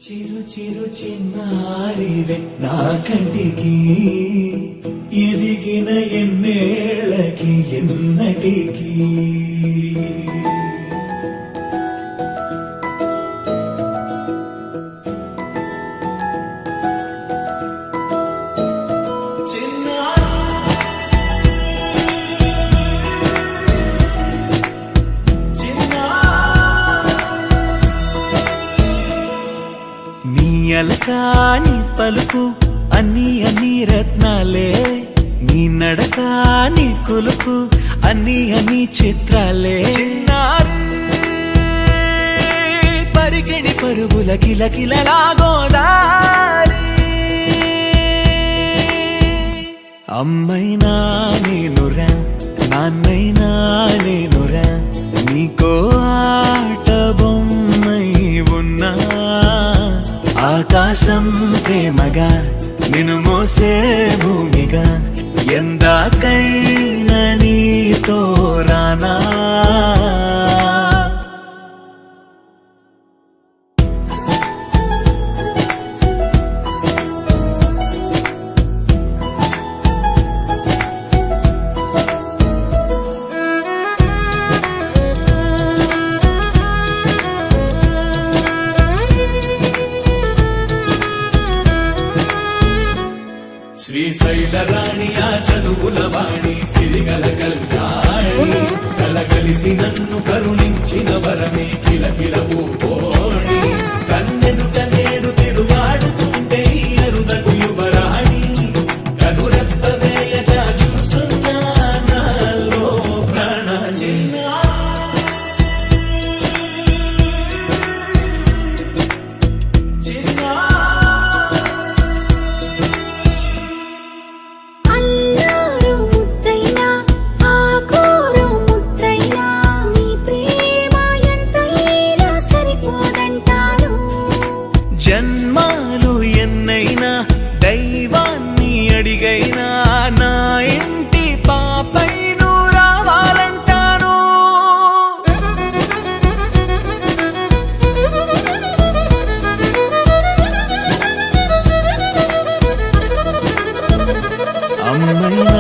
చిరు చిరు చిన్నారివే నా కంటికి ఎదిగిన ఎన్నేళ్ళకి ఎన్నటికి అలకాని పలుకు అన్ని అన్ని రత్నాలే నీ నడకాని కులుకు అన్ని అన్ని చిత్రాలే చిన్నారు పరిగిణి పరుగుల కిలకిలలాగోదారి అమ్మైనా నేనురా నాన్నైనా నేనురా నీకో ఆట బొమ్మై ఉన్నా ఆకాశం ప్రేమగా నిన్ను మోసే భూమిగా ఎందాకైనా నీతో రానా శ్రీశైల రాణి ఆ చదువుల వాణి సిరిగల కళ్యాణి కలగలిసి నన్ను కరుణించిన వరమే కిలకిల ఊకోణి కన్నెదుట నేను తిరుగాడుతుంటే అరుదకు యువరాణి కనురెప్ప వేయట చూస్తున్నా నాలో ప్రాణ జన్మాలు ఎన్నైనా దైవాన్ని అడిగైనా నా ఇంటి పాపై నువ్వు రావాలంటాను అమ్మైనా